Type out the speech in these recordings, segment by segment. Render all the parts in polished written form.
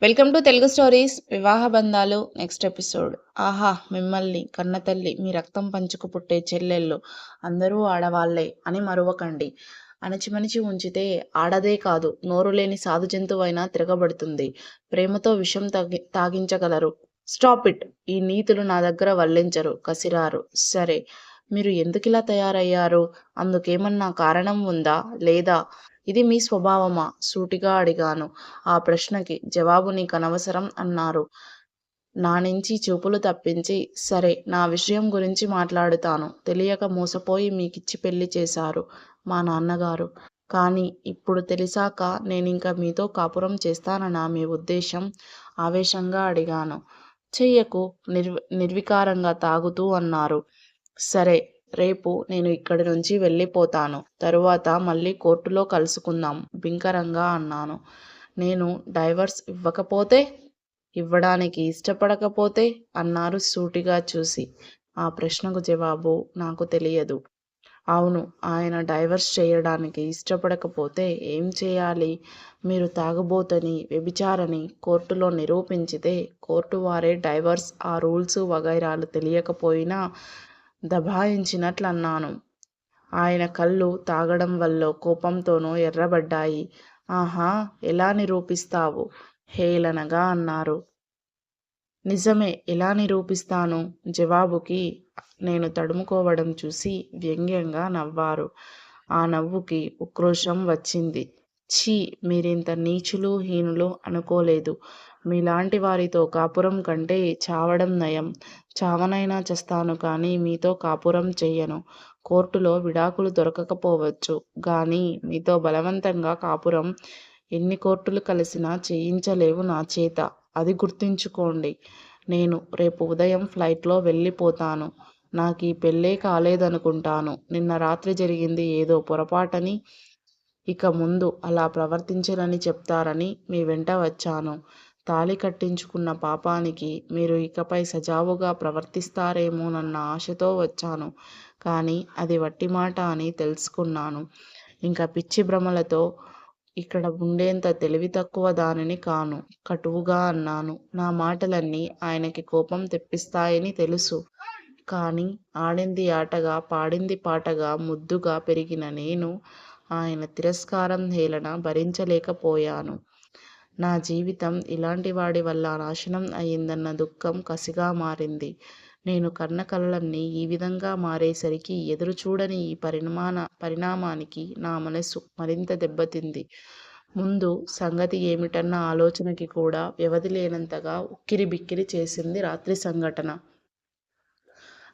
Welcome to Telugu stories వివాహ బంధాలు next episode. ఆహా, మిమ్మల్ని కన్నతల్లి, మీ రక్తం పంచుకు పుట్టే చెల్లెళ్ళు అందరూ ఆడవాళ్లే అని మరువకండి. అణచిమణిచి ఉంచితే ఆడదే కాదు, నోరు లేని సాధు జంతువైనా తిరగబడుతుంది. ప్రేమతో విషం తాగించగలరు. Stop it. ఈ నీతులు నా దగ్గర వల్లించరు, కసిరారు. సరే, మీరు ఎందుకిలా తయారయ్యారు? అందుకేమన్నా కారణం ఉందా లేదా? ఇది మీ స్వభావమా? సూటిగా అడిగాను. ఆ ప్రశ్నకి జవాబు నీకనవసరం అన్నారు. నా నుంచి చూపులు తప్పించి, సరే, నా విషయం గురించి మాట్లాడుతాను. తెలియక మోసపోయి మీకిచ్చి పెళ్లి చేశారు మా నాన్నగారు. కానీ ఇప్పుడు తెలిసాక నేనింక మీతో కాపురం చేస్తాననా మీ ఉద్దేశం? ఆవేశంగా అడిగాను. చెయ్యకు, నిర్వికారంగా తాగుతూ అన్నారు. సరే, రేపు నేను ఇక్కడి నుంచి వెళ్ళిపోతాను. తరువాత మళ్ళీ కోర్టులో కలుసుకుందాం బింకరంగా అన్నాను. నేను డైవర్స్ ఇవ్వకపోతే? ఇవ్వడానికి ఇష్టపడకపోతే? అన్నారు సూటిగా చూసి. ఆ ప్రశ్నకు జవాబు నాకు తెలియదు. అవును, ఆయన డైవర్స్ చేయడానికి ఇష్టపడకపోతే ఏం చేయాలి? మీరు తాగుబోతని, వ్యభిచారని కోర్టులో నిరూపించితే కోర్టు వారే డైవర్స్, ఆ రూల్స్ వగైరాలు తెలియకపోయినా దబాయించినట్లన్నాను. ఆయన కళ్ళు తాగడం వల్లో కోపంతోనో ఎర్రబడ్డాయి. ఆహా, ఎలా నిరూపిస్తావు? హేళనగా అన్నారు. నిజమే, ఎలా నిరూపిస్తాను? జవాబుకి నేను తడుముకోవడం చూసి వ్యంగ్యంగా నవ్వారు. ఆ నవ్వుకి ఉక్రోషం వచ్చింది. ఛీ, మీరింత నీచులు, హీనులు అనుకోలేదు. మీలాంటి వారితో కాపురం కంటే చావడం నయం. చావనైనా చస్తాను కానీ మీతో కాపురం చెయ్యను. కోర్టులో విడాకులు దొరకకపోవచ్చు గానీ మీతో బలవంతంగా కాపురం ఎన్ని కోర్టులు కలిసినా చేయించలేవు నా చేత. అది గుర్తుంచుకోండి. నేను రేపు ఉదయం ఫ్లైట్లో వెళ్ళిపోతాను. నాకీ పెళ్ళే కాలేదనుకుంటాను. నిన్న రాత్రి జరిగింది ఏదో పొరపాటని, ఇక ముందు అలా ప్రవర్తించనని చెప్తారని మీ వెంట వచ్చాను. తాళి కట్టించుకున్న పాపానికి మీరు ఇకపై సజావుగా ప్రవర్తిస్తారేమోనన్న ఆశతో వచ్చాను. కానీ అది వట్టి మాట అని తెలుసుకున్నాను. ఇంకా పిచ్చి భ్రమలతో ఇక్కడ ఉండేంత తెలివి తక్కువ దానిని కాను. కటువుగా అన్నాను. నా మాటలన్నీ ఆయనకి కోపం తెప్పిస్తాయని తెలుసు. కానీ ఆడింది ఆటగా, పాడింది పాటగా ముద్దుగా పెరిగిన నేను ఆయన తిరస్కారం, హేళన భరించలేకపోయాను. నా జీవితం ఇలాంటి వాడి వల్ల నాశనం అయిందన్న దుఃఖం కసిగా మారింది. నేను కన్న కలలన్నీ ఈ విధంగా మారేసరికి ఎదురుచూడని ఈ పరిణామానికి నా మనసు మరింత దెబ్బతింది. ముందు సంగతి ఏమిటన్న ఆలోచనకి కూడా వ్యవధి లేనంతగా ఉక్కిరిబిక్కిరి చేసింది రాత్రి సంఘటన.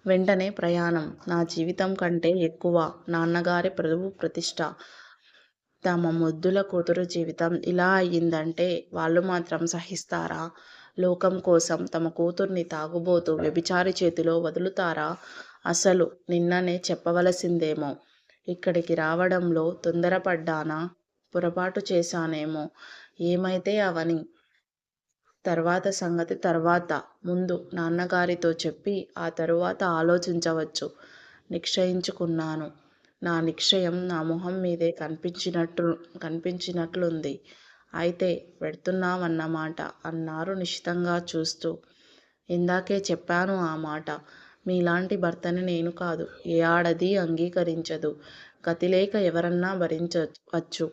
వెంటనే ప్రయాణం. నా జీవితం కంటే ఎక్కువ నాన్నగారి పరువు ప్రతిష్ఠ. తమ ముద్దుల కూతురు జీవితం ఇలా అయ్యిందంటే వాళ్ళు మాత్రం సహిస్తారా? లోకం కోసం తమ కూతుర్ని తాగుబోతూ వ్యభిచారి చేతిలో వదులుతారా? అసలు నిన్ననే చెప్పవలసిందేమో. ఇక్కడికి రావడంలో తొందరపడ్డానా? పొరపాటు చేశానేమో. ఏమైతే అవని. తర్వాత సంగతి తర్వాత. ముందు నాన్నగారితో చెప్పి ఆ తరువాత ఆలోచించవచ్చు నిశ్చయించుకున్నాను. నా నిశ్చయం నా మొహం మీదే కనిపించినట్లుంది. అయితే వెడుతున్నావన్నమాట అన్నారు నిశితంగా చూస్తూ. ఇందాకే చెప్పాను ఆ మాట. మీలాంటి భర్తని నేను కాదు, ఏ ఆడదీ అంగీకరించదు. గతిలేక ఎవరన్నా భరించవచ్చు.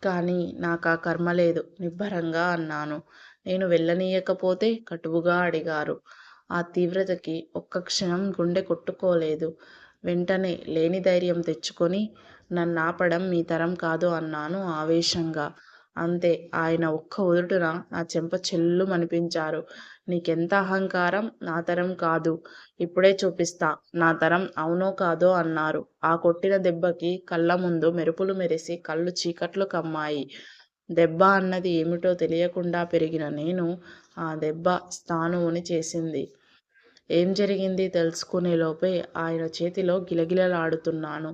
కానీ నాకా కర్మ లేదు నిబ్బరంగా అన్నాను. నేను వెళ్ళనీయకపోతే? కటువుగా అడిగారు. ఆ తీవ్రతకి ఒక్క క్షణం గుండె కొట్టుకోలేదు. వెంటనే లేని ధైర్యం తెచ్చుకొని, నన్నాపడం మీ తరం కాదు అన్నాను ఆవేశంగా. అంతే. ఆయన ఒక్క ఉదుటున నా చెంప చెల్లుమనిపించారు. నీకెంత అహంకారం? నా తరం కాదు. ఇప్పుడే చూపిస్తా నా తరం అవునో కాదో అన్నారు. ఆ కొట్టిన దెబ్బకి కళ్ళ ముందు మెరుపులు మెరిసి కళ్ళు చీకట్లు కమ్మాయి. దెబ్బ అన్నది ఏమిటో తెలియకుండా పెరిగిన నేను ఆ దెబ్బ స్థాణువుని చేసింది. ఏం జరిగింది తెలుసుకునేలోపే ఆయన చేతిలో గిలగిలలాడుతున్నాను.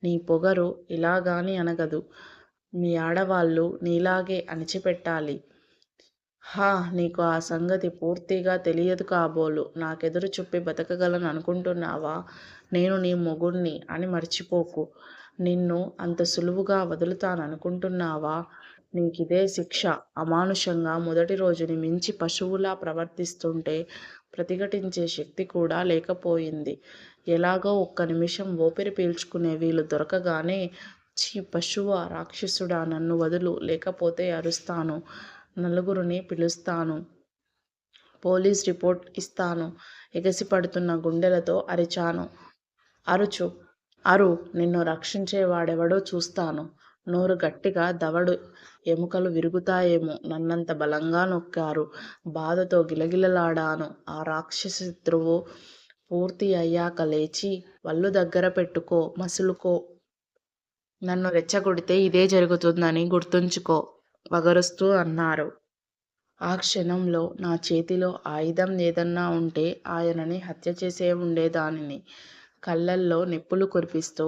నీ పొగరు ఇలాగాని అనగదు. మీ ఆడవాళ్ళు నీలాగే అణిచిపెట్టాలి. హా, నీకు ఆ సంగతి పూర్తిగా తెలియదు కాబోలు. నాకెదురు చెప్పి బతకగలను అనుకుంటున్నావా? నేను నీ మొగుణ్ణి అని మర్చిపోకు. నిన్ను అంత సులువుగా వదులుతాననుకుంటున్నావా? నీకిదే శిక్ష. అమానుషంగా మొదటి రోజుని మించి పశువులా ప్రవర్తిస్తుంటే ప్రతిఘటించే శక్తి కూడా లేకపోయింది. ఎలాగో ఒక్క నిమిషం ఊపిరి పీల్చుకునే వీలు దొరకగానే ఛీ పశువా, రాక్షసుడా, నన్ను వదులు, లేకపోతే అరుస్తాను, నలుగురిని పిలుస్తాను, పోలీస్ రిపోర్ట్ ఇస్తాను, ఎగసిపడుతున్న గుండెలతో అరిచాను. అరుచు, అరు, నిన్ను రక్షించేవాడెవడో చూస్తాను. నోరు గట్టిగా దవడు ఎముకలు విరుగుతాయేమో, నన్నంత బలంగా నొక్కారు. బాధతో గిలగిలలాడాను. ఆ రాక్షసశత్రువు పూర్తి అయ్యాక లేచి, వళ్ళు దగ్గర పెట్టుకో, మసులుకో. నన్ను రెచ్చగొడితే ఇదే జరుగుతుందని గుర్తుంచుకో, వగరుస్తూ అన్నారు. ఆ క్షణంలో నా చేతిలో ఆయుధం ఏదన్నా ఉంటే ఆయనని హత్య చేసే ఉండేదానిని. కళ్ళల్లో నిప్పులు కురిపిస్తూ,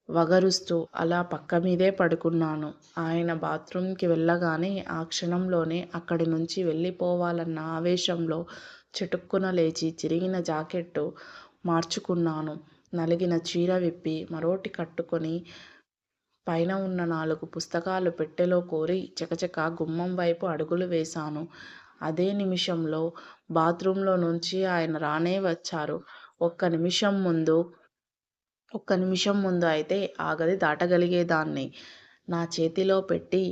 వగరుస్తూ అలా పక్కమీదే పడుకున్నాను. ఆయన బాత్రూంకి వెళ్ళగానే ఆ క్షణంలోనే అక్కడి నుంచి వెళ్ళిపోవాలన్న ఆవేశంలో చటుక్కున లేచి చిరిగిన జాకెట్టు మార్చుకున్నాను. నలిగిన చీర విప్పి మరోటి కట్టుకొని పైన ఉన్న 4 పుస్తకాలు పెట్టెలో కోరి చకచకా గుమ్మం వైపు అడుగులు వేశాను. అదే నిమిషంలో బాత్రూంలో నుంచి ఆయన రానే వచ్చారు. ఒక్క నిమిషం ముందు అయితే ఆ గది దాటగలిగేదాన్ని. నా చేతిలో పెట్టి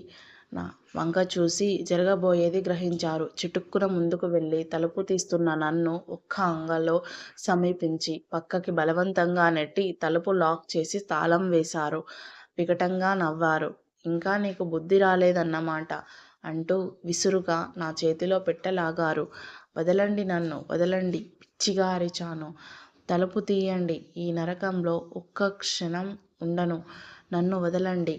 నా వంక చూసి జరగబోయేది గ్రహించారు. చిటుక్కున ముందుకు వెళ్ళి తలుపు తీస్తున్న నన్ను ఒక్క అంగలో సమీపించి పక్కకి బలవంతంగా నెట్టి తలుపు లాక్ చేసి తాళం వేశారు. వికటంగా నవ్వారు. ఇంకా నీకు బుద్ధి రాలేదన్నమాట అంటూ విసురుగా నా చేతిలో పెట్టె లాగారు. వదలండి నన్ను, వదలండి, పిచ్చిగా అరిచాను. తలుపు తీయండి, ఈ నరకంలో ఒక్క క్షణం ఉండను, నన్ను వదలండి.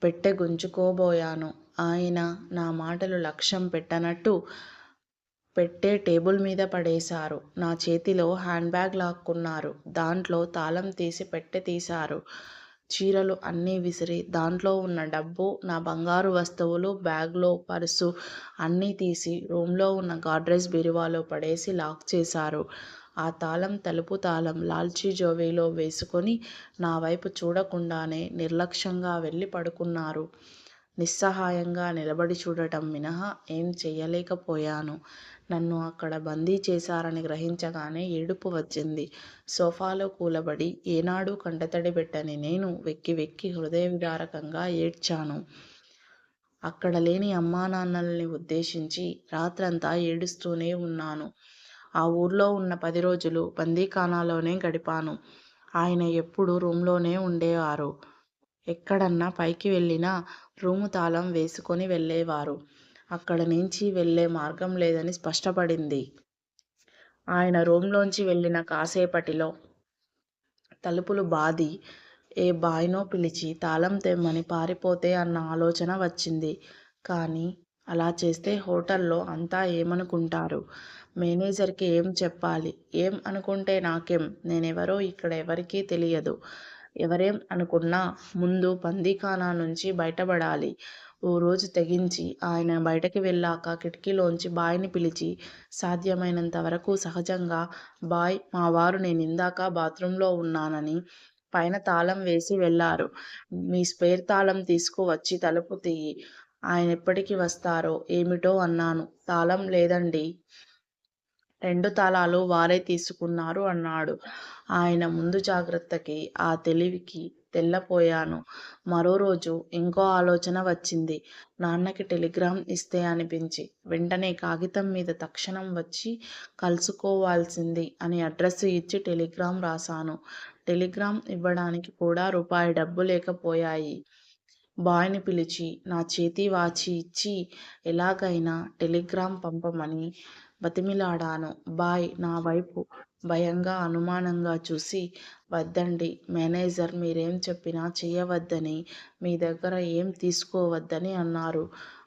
పెట్టె గుంజుకోబోయాను. ఆయన నా మాటలు లక్ష్యం పెట్టనట్టు పెట్టె టేబుల్ మీద పడేశారు. నా చేతిలో హ్యాండ్ బ్యాగ్ లాక్కున్నారు. దాంట్లో తాళం తీసి పెట్టె తీశారు. చీరలు అన్నీ విసిరి దాంట్లో ఉన్న డబ్బు, నా బంగారు వస్తువులు, బ్యాగ్లో పర్సు అన్నీ తీసి రూంలో ఉన్న గాడ్రేజ్ బీరువాలో పడేసి లాక్ చేశారు. ఆ తాళం తలుపు తాళం లాల్చీ జోబీలో వేసుకొని నా వైపు చూడకుండానే నిర్లక్ష్యంగా వెళ్ళి పడుకున్నారు. నిస్సహాయంగా నిలబడి చూడటం మినహా ఏం చెయ్యలేకపోయాను. నన్ను అక్కడ బందీ చేశారని గ్రహించగానే ఏడుపు వచ్చింది. సోఫాలో కూలబడి ఏనాడూ కంటతడి పెట్టని నేను వెక్కి వెక్కి హృదయవిదారకంగా ఏడ్చాను. అక్కడ లేని అమ్మానాన్నల్ని ఉద్దేశించి రాత్రంతా ఏడుస్తూనే ఉన్నాను. ఆ ఊర్లో ఉన్న 10 రోజులు బందీఖానాలోనే గడిపాను. ఆయన ఎప్పుడూ రూంలోనే ఉండేవారు. ఎక్కడన్నా పైకి వెళ్ళినా రూము తాళం వేసుకొని వెళ్ళేవారు. అక్కడి నుంచి వెళ్ళే మార్గం లేదని స్పష్టపడింది. ఆయన రూంలోంచి వెళ్ళిన కాసేపటిలో తలుపులు బాది ఏ బాయ్నో పిలిచి తాళం తెమ్మని పారిపోతే అన్న ఆలోచన వచ్చింది. కానీ అలా చేస్తే హోటల్లో అంతా ఏమనుకుంటారు? మేనేజర్కి ఏం చెప్పాలి? ఏం అనుకుంటే నాకేం? నేనెవరో ఇక్కడ ఎవరికీ తెలియదు. ఎవరేం అనుకున్నా ముందు బందీఖానా నుంచి బయటపడాలి. ఓ రోజు తెగించి ఆయన బయటకి వెళ్ళాక కిటికీలోంచి బాయ్ని పిలిచి సాధ్యమైనంత వరకు సహజంగా, బాయ్, మావారు నేనిందాక బాత్రూంలో ఉన్నానని పైన తాళం వేసి వెళ్ళారు. మీ స్పేర్ తాళం తీసుకువచ్చి తలుపు తియ్యి. ఆయనెప్పటికి వస్తారో ఏమిటో అన్నాను. తాళం లేదండీ. 2 తాళాలు వారే తీసుకున్నారు అన్నాడు. ఆయన ముందు జాగ్రత్తకి, ఆ తెలివికి తెల్లపోయాను. మరో రోజు ఇంకో ఆలోచన వచ్చింది. నాన్నకి టెలిగ్రామ్ ఇస్తే అనిపించి, వెంటనే కాగితం మీద తక్షణం వచ్చి కలుసుకోవాల్సింది అని అడ్రస్సు ఇచ్చి టెలిగ్రామ్ రాశాను. టెలిగ్రామ్ ఇవ్వడానికి కూడా రూపాయి డబ్బు లేకపోయాయి. బాయ్ని పిలిచి నా చేతి వాచీ ఇచ్చి ఎలాగైనా టెలిగ్రామ్ పంపమని బతిమిలాడాను. బాయ్ నా వైపు భయంగా, అనుమానంగా చూసి, వద్దండి మేనేజర్ మీరేం చెప్పినా చెయ్యవద్దని, మీ దగ్గర ఏం తీసుకోవద్దని అన్నారు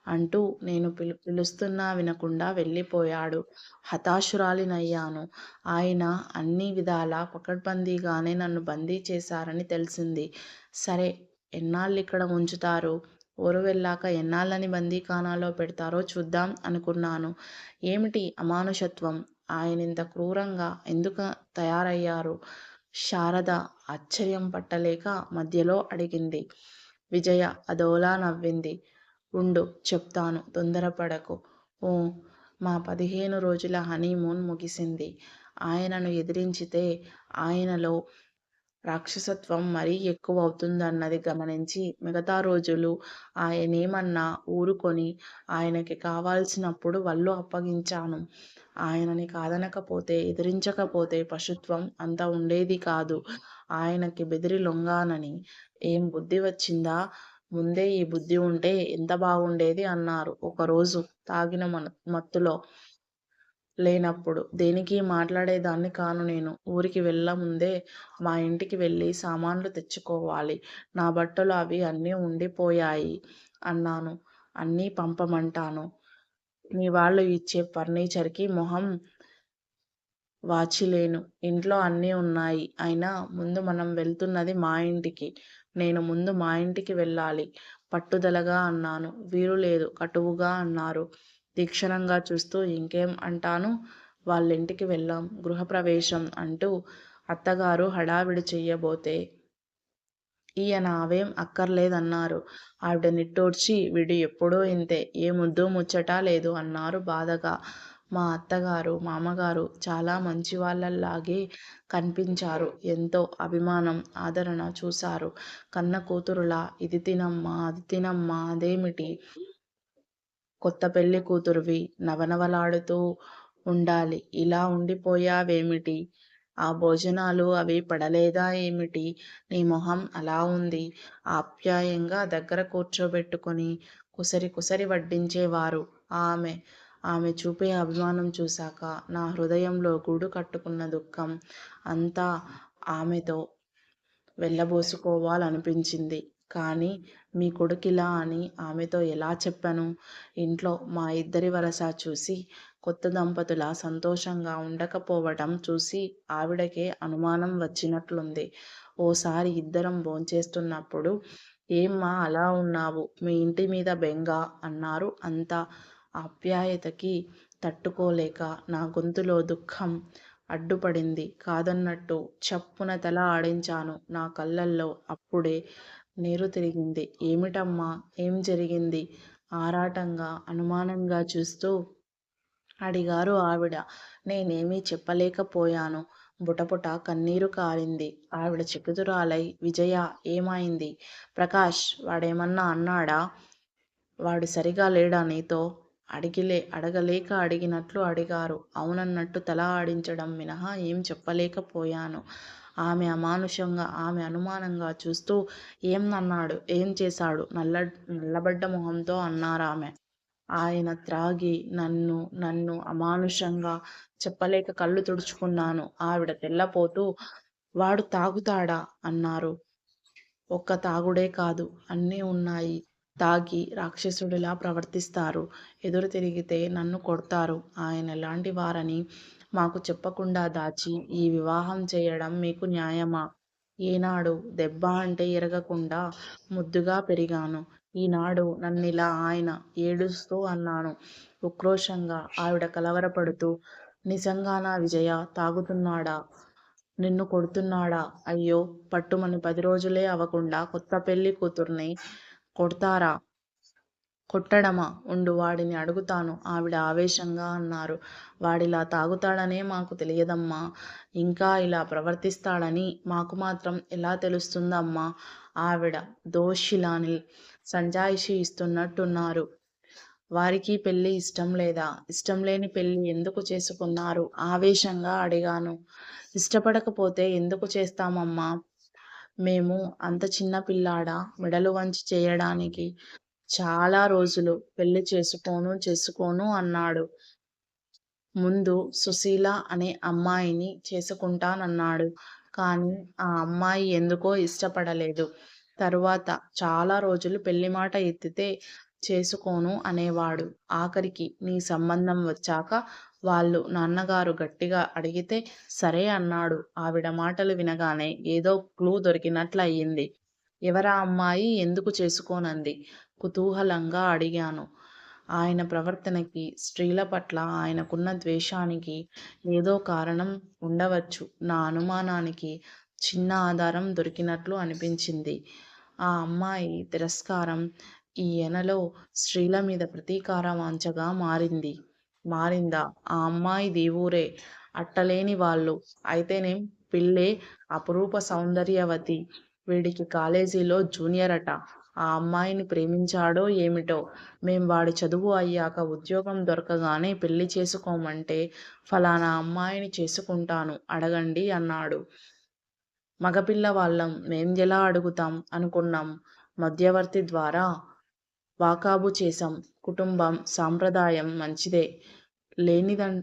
అంటూ నేను పిలుస్తున్నా వినకుండా వెళ్ళిపోయాడు. హతాశురాలినయ్యాను. ఆయన అన్ని విధాలా పకడ్బందీగానే నన్ను బందీ చేశారని తెలిసింది. సరే, ఎన్నాళ్ళిక్కడ ఉంచుతారు? ఊరు వెళ్ళాక ఎన్నాళ్ళని బందీఖానాలో పెడతారో చూద్దాం అనుకున్నాను. ఏమిటి అమానుషత్వం? ఆయనింత క్రూరంగా ఎందుకు తయారయ్యారు? శారద ఆశ్చర్యం పట్టలేక మధ్యలో అడిగింది. విజయ అదోలా నవ్వింది. ఉండు చెప్తాను, తొందరపడకు. ఊ. మా 15 రోజుల హనీమూన్ ముగిసింది. ఆయనను ఎదిరించితే ఆయనలో రాక్షసత్వం మరీ ఎక్కువవుతుందన్నది గమనించి మిగతా రోజులు ఆయనేమన్నా ఊరుకొని ఆయనకి కావాల్సినప్పుడు వళ్ళు అప్పగించాను. ఆయనని కాదనకపోతే, ఎదిరించకపోతే పశుత్వం అంత ఉండేది కాదు. ఆయనకి బెదిరి లొంగానని ఏం బుద్ధి వచ్చిందా? ముందే ఈ బుద్ధి ఉంటే ఎంత బాగుండేది అన్నారు ఒకరోజు తాగిన మత్తులో. లేనప్పుడు దేనికీ మాట్లాడేదాన్ని కాను నేను. ఊరికి వెళ్ళముందే మా ఇంటికి వెళ్ళి సామాన్లు తెచ్చుకోవాలి. నా బట్టలు అవి అన్నీ ఉండిపోయాయి అన్నాను. అన్నీ పంపమంటాను. మీ వాళ్ళు ఇచ్చే ఫర్నిచర్‌కి మొహం వాచిలేను. ఇంట్లో అన్నీ ఉన్నాయి. అయినా ముందు మనం వెళ్తున్నది మా ఇంటికి. నేను ముందు మా ఇంటికి వెళ్ళాలి పట్టుదలగా అన్నాను. వీలులేదు కటువుగా అన్నారు తీక్షణంగా చూస్తూ. ఇంకేం అంటాను? వాళ్ళింటికి వెళ్ళాం. గృహప్రవేశం అంటూ అత్తగారు హడావిడి చెయ్యబోతే ఈయన అవేం అక్కర్లేదన్నారు. ఆవిడ నిట్టూర్చి వీడు ఎప్పుడూ ఇంతే, ఏ ముద్దూ ముచ్చటా లేదు అన్నారు బాధగా. మా అత్తగారు, మామగారు చాలా మంచివాళ్ళలాగే కన్పించారు. ఎంతో అభిమానం, ఆదరణ చూశారు. కన్న కూతురులా ఇది తినమ్మా, అది తినమ్మా, అదేమిటి కొత్త పెళ్ళి కూతురువి, నవనవలాడుతూ ఉండాలి. ఇలా ఉండిపోయావేమిటి? ఆ భోజనాలు అవి పడలేదా ఏమిటి? నీ మొహం అలా ఉంది. ఆప్యాయంగా దగ్గర కూర్చోబెట్టుకుని కుసరి కుసరి వడ్డించేవారు ఆమె. ఆమె చూపే అభిమానం చూశాక నా హృదయంలో గూడు కట్టుకున్న దుఃఖం అంతా ఆమెతో వెళ్ళబోసుకోవాలనిపించింది. కానీ మీ కొడుకిలా అని ఆమెతో ఎలా చెప్పను? ఇంట్లో మా ఇద్దరి వరస చూసి, కొత్త దంపతులా సంతోషంగా ఉండకపోవటం చూసి ఆవిడకే అనుమానం వచ్చినట్లుంది. ఓసారి ఇద్దరం భోంచేస్తున్నప్పుడు ఏమ్మా అలా ఉన్నావు? మీ ఇంటి మీద బెంగా అన్నారు. అంత ఆప్యాయతకి తట్టుకోలేక నా గొంతులో దుఃఖం అడ్డుపడింది. కాదన్నట్టు చప్పున తల ఆడించాను. నా కళ్ళల్లో అప్పుడే నీరు తిరిగింది. ఏమిటమ్మా? ఏం జరిగింది? ఆరాటంగా, అనుమానంగా చూస్తూ అడిగారు ఆవిడ. నేనేమీ చెప్పలేకపోయాను. బుటబుట కన్నీరు కారింది. ఆవిడ చకితురాలై విజయ ఏమైంది? ప్రకాష్ వాడేమన్నా అన్నాడా? వాడు సరిగా లేడా నీతో? అడగలేక అడిగినట్లు అడిగారు. అవునన్నట్టు తల ఆడించడం మినహా ఏం చెప్పలేకపోయాను. ఆమె అనుమానంగా చూస్తూ ఏం అన్నాడు? ఏం చేశాడు? నల్లబడ్డ మొహంతో అన్నారామె. ఆయన త్రాగి నన్ను అమానుషంగా చెప్పలేక కళ్ళు తుడుచుకున్నాను. ఆవిడ తెల్లపోతూ వాడు తాగుతాడా? అన్నారు. ఒక్క తాగుడే కాదు, అన్నీ ఉన్నాయి. తాగి రాక్షసుడిలా ప్రవర్తిస్తారు. ఎదురు తిరిగితే నన్ను కొడ్తారు. ఆయనెలాంటి వారని మాకు చెప్పకుండా దాచి ఈ వివాహం చేయడం మీకు న్యాయమా? ఏనాడు దెబ్బ అంటే ఎరగకుండా ముద్దుగా పెరిగాను. ఈనాడు నన్నిలా ఆయన ఏడుస్తూ అన్నాను ఉక్రోషంగా. ఆవిడ కలవరపడుతూ నిజంగానా విజయ? తాగుతున్నాడా? నిన్ను కొడుతున్నాడా? అయ్యో! పట్టుమని 10 రోజులే అవకుండా కొత్త పెళ్ళి కూతుర్ని కొడ్తారా? కొట్టడమా? ఉండు వాడిని అడుగుతాను ఆవిడ ఆవేశంగా అన్నారు. వాడిలా తాగుతాడనే మాకు తెలియదమ్మా. ఇంకా ఇలా ప్రవర్తిస్తాడని మాకు మాత్రం ఎలా తెలుస్తుందమ్మా? ఆవిడ దోషిలా సంజాయిషీ ఇస్తున్నట్టున్నారు. వారికి పెళ్ళి ఇష్టం లేదా? ఇష్టం లేని పెళ్ళి ఎందుకు చేసుకున్నారు? ఆవేశంగా అడిగాను. ఇష్టపడకపోతే ఎందుకు చేస్తామమ్మా? మేము అంత చిన్న పిల్లాడా మెడలు వంచి చేయడానికి? చాలా రోజులు పెళ్ళి చేసుకోను అన్నాడు. ముందు సుశీల అనే అమ్మాయిని చేసుకుంటానన్నాడు. కానీ ఆ అమ్మాయి ఎందుకో ఇష్టపడలేదు. తరువాత చాలా రోజులు పెళ్ళి మాట ఎత్తితే చేసుకోను అనేవాడు. ఆఖరికి నీ సంబంధం వచ్చాక వాళ్ళు నాన్నగారు గట్టిగా అడిగితే సరే అన్నాడు. ఆవిడ మాటలు వినగానే ఏదో క్లూ దొరికినట్లయింది. ఎవరా అమ్మాయి? ఎందుకు చేసుకోనంది? కుతూహలంగా అడిగాను. ఆయన ప్రవర్తనకి, స్త్రీల పట్ల ఆయనకున్న ద్వేషానికి ఏదో కారణం ఉండవచ్చు. నా అనుమానానికి చిన్న ఆధారం దొరికినట్లు అనిపించింది. ఆ అమ్మాయి తిరస్కారం ఈయనలో స్త్రీల మీద ప్రతీకార వాంఛగా మారిందా? ఆ అమ్మాయిది ఊరే. అట్టలేని వాళ్ళు. అయితేనేం పిల్లే అపురూప సౌందర్యవతి. వీడికి కాలేజీలో జూనియర్ అట. ఆ అమ్మాయిని ప్రేమించాడో ఏమిటో? మేం వాడి చదువు అయ్యాక ఉద్యోగం దొరకగానే పెళ్లి చేసుకోమంటే ఫలానా అమ్మాయిని చేసుకుంటాను అడగండి అన్నాడు. మగపిల్లవాళ్ళం మేమెలా అడుగుతాం అనుకున్నాం. మధ్యవర్తి ద్వారా వాకాబు చేశాం. కుటుంబం, సాంప్రదాయం మంచిదే. లేనిదం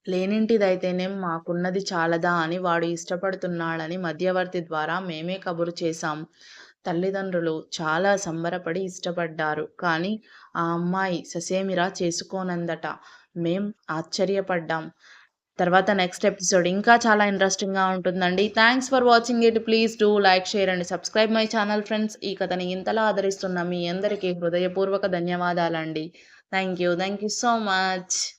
లేనింటిదైతేనేం మాకున్నది చాలదా అని వాడు ఇష్టపడుతున్నాడని మధ్యవర్తి ద్వారా మేమే కబురు చేశాం. తల్లిదండ్రులు చాలా సంబరపడి ఇష్టపడ్డారు. కానీ ఆ అమ్మాయి ససేమిరా చేసుకోనందట. మేం ఆశ్చర్యపడ్డాం. తర్వాత నెక్స్ట్ ఎపిసోడ్ ఇంకా చాలా ఇంట్రెస్టింగ్‌గా ఉంటుందండి. Thanks for watching it. Please do like, share and subscribe my channel friends. ఈ కథని ఇంతలా ఆదరిస్తున్న మీ అందరికీ హృదయపూర్వక ధన్యవాదాలండి. Thank you so much.